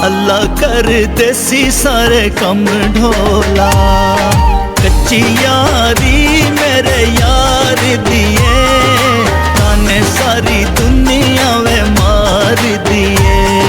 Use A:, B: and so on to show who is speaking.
A: अल्लाह कर देसी सारे कम ढोला। कच्ची यारी मेरे यार दिए, ताने सारी दुनिया में मार दिए।